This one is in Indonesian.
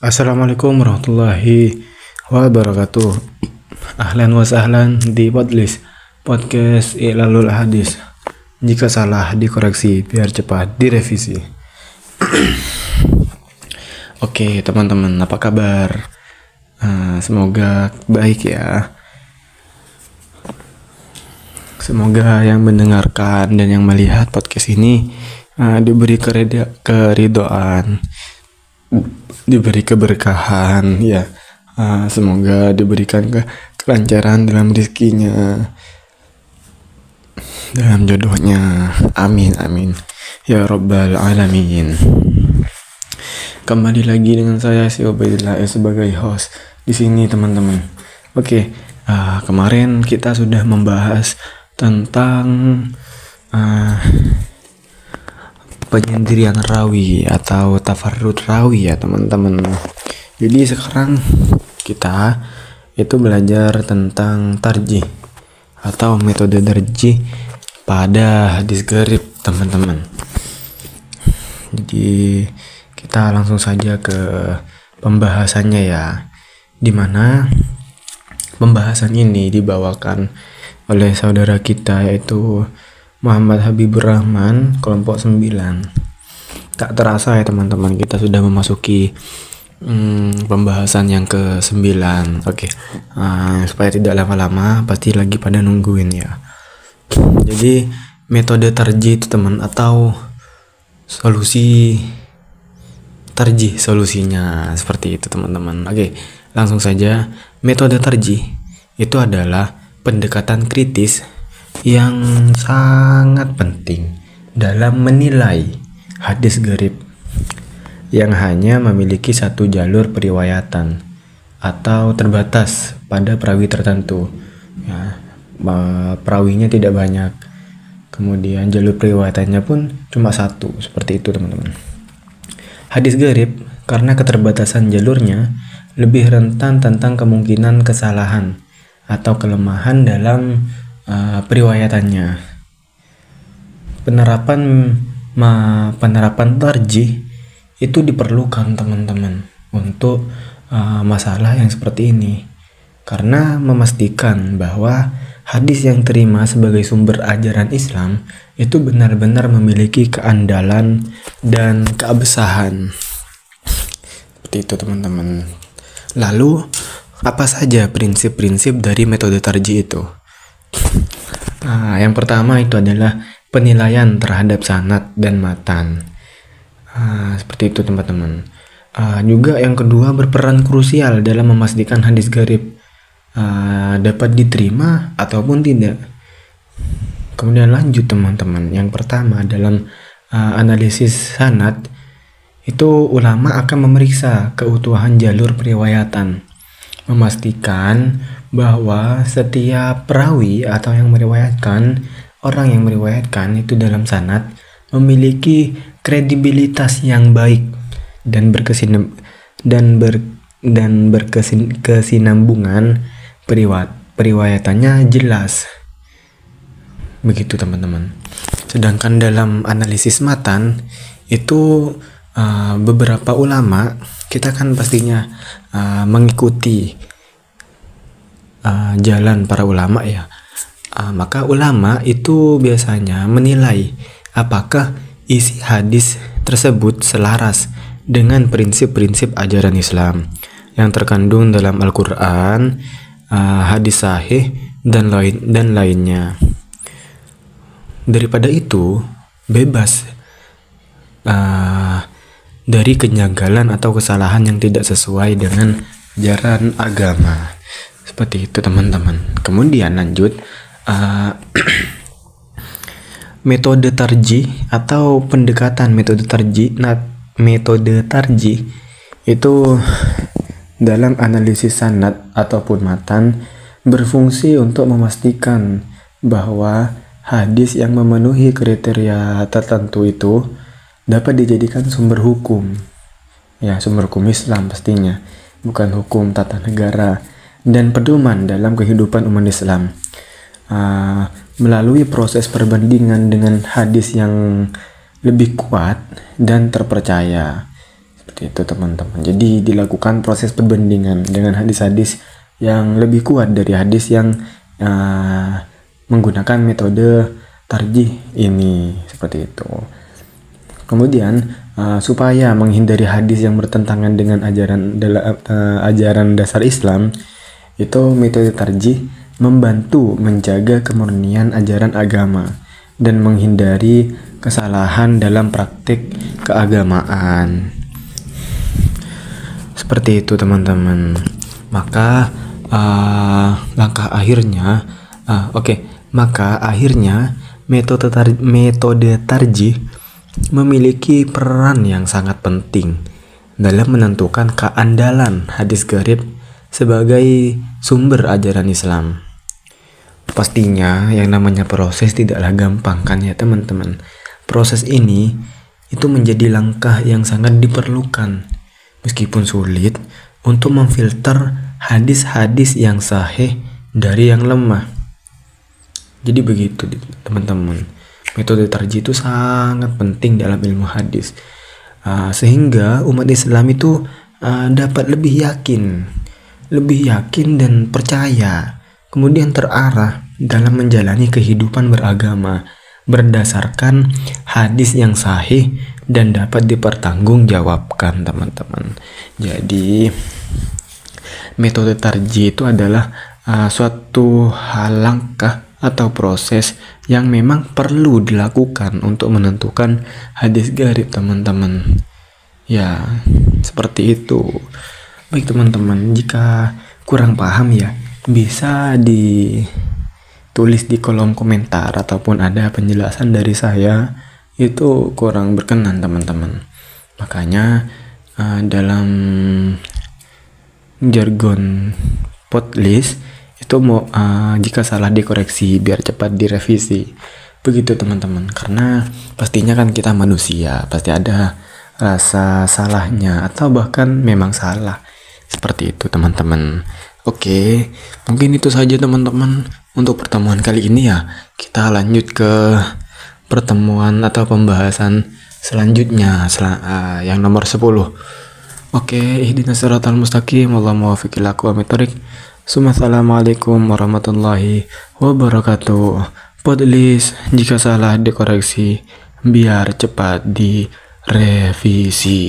Assalamualaikum warahmatullahi wabarakatuh. Ahlan wa sahlan di podcast Ilalul Hadis. Jika salah dikoreksi biar cepat direvisi. Oke teman-teman, apa kabar? Semoga baik ya. Semoga yang mendengarkan dan yang melihat podcast ini diberi keridhaan, diberi keberkahan ya. Semoga diberikan kelancaran dalam rezekinya, dalam jodohnya. Amin amin ya rabbal alamin. Kembali lagi dengan saya si Ubaidillah sebagai host di sini teman-teman. Oke, kemarin kita sudah membahas tentang penyendirian rawi atau tafarrud rawi ya teman-teman. Jadi sekarang kita itu belajar tentang tarjih atau metode tarjih pada hadis gharib teman-teman. Jadi kita langsung saja ke pembahasannya ya, dimana pembahasan ini dibawakan oleh saudara kita yaitu Muhammad Habibur Rahman, kelompok 9. Tak terasa ya teman-teman, kita sudah memasuki pembahasan yang ke-9. Oke, supaya tidak lama-lama, pasti lagi pada nungguin ya. Jadi metode tarjih itu teman, atau solusi tarjih, solusinya seperti itu teman-teman. Oke, langsung saja. Metode tarjih itu adalah pendekatan kritis yang sangat penting dalam menilai hadis gharib yang hanya memiliki satu jalur periwayatan atau terbatas pada perawi tertentu ya, perawinya tidak banyak, kemudian jalur periwayatannya pun cuma satu, seperti itu teman-teman. Hadis gharib karena keterbatasan jalurnya lebih rentan tentang kemungkinan kesalahan atau kelemahan dalam periwayatannya. Penerapan tarjih itu diperlukan teman-teman untuk masalah yang seperti ini, karena memastikan bahwa hadis yang terima sebagai sumber ajaran Islam itu benar-benar memiliki keandalan dan keabsahan. Seperti itu teman-teman. Lalu apa saja prinsip-prinsip dari metode tarjih itu? Yang pertama itu adalah penilaian terhadap sanad dan matan. Seperti itu teman-teman. Juga yang kedua, berperan krusial dalam memastikan hadis gharib dapat diterima ataupun tidak. Kemudian lanjut teman-teman. Yang pertama, dalam analisis sanad itu ulama akan memeriksa keutuhan jalur periwayatan, memastikan bahwa setiap perawi atau orang yang meriwayatkan itu dalam sanad memiliki kredibilitas yang baik dan berkesinambungan, periwayatannya jelas. Begitu teman-teman. Sedangkan dalam analisis matan itu beberapa ulama, kita kan pastinya mengikuti jalan para ulama ya. Maka ulama itu biasanya menilai apakah isi hadis tersebut selaras dengan prinsip-prinsip ajaran Islam yang terkandung dalam Al-Quran, hadis sahih dan lainnya. Daripada itu, bebas dari kejanggalan atau kesalahan yang tidak sesuai dengan ajaran agama. Seperti itu teman-teman. Kemudian lanjut, metode tarjih atau pendekatan metode tarjih itu dalam analisis sanad ataupun matan berfungsi untuk memastikan bahwa hadis yang memenuhi kriteria tertentu itu dapat dijadikan sumber hukum ya, sumber hukum Islam pastinya, bukan hukum tata negara, dan pedoman dalam kehidupan umat Islam. Melalui proses perbandingan dengan hadis yang lebih kuat dan terpercaya. Seperti itu teman-teman. Jadi dilakukan proses perbandingan dengan hadis-hadis yang lebih kuat dari hadis yang menggunakan metode tarjih ini, seperti itu. Kemudian supaya menghindari hadis yang bertentangan dengan ajaran dasar Islam, itu metode tarjih membantu menjaga kemurnian ajaran agama dan menghindari kesalahan dalam praktik keagamaan. Seperti itu teman-teman. Maka akhirnya metode tarjih memiliki peran yang sangat penting dalam menentukan keandalan hadis gharib sebagai sumber ajaran Islam. Pastinya yang namanya proses tidaklah gampang kan ya teman-teman. Proses ini itu menjadi langkah yang sangat diperlukan meskipun sulit untuk memfilter hadis-hadis yang sahih dari yang lemah. Jadi begitu teman-teman. Metode tarjih itu sangat penting dalam ilmu hadis, sehingga umat Islam itu dapat lebih yakin dan percaya, kemudian terarah dalam menjalani kehidupan beragama berdasarkan hadis yang sahih dan dapat dipertanggungjawabkan teman-teman. Jadi metode tarjih itu adalah suatu langkah atau proses yang memang perlu dilakukan untuk menentukan hadis gharib teman-teman. Ya, seperti itu. Baik teman-teman, jika kurang paham ya bisa ditulis di kolom komentar ataupun ada penjelasan dari saya itu kurang berkenan teman-teman. Makanya dalam jargon podcast itu jika salah dikoreksi biar cepat direvisi. Begitu teman-teman, karena pastinya kan kita manusia, pasti ada rasa salahnya atau bahkan memang salah. Seperti itu teman-teman. Oke, mungkin itu saja teman-teman untuk pertemuan kali ini ya. Kita lanjut ke pertemuan atau pembahasan selanjutnya yang nomor 10. Oke, ihdinas siratal mustaqim, wallahu muwaffiq ila aqwamit thoriq. Assalamualaikum warahmatullahi wabarakatuh. Podcast jika salah dikoreksi biar cepat direvisi.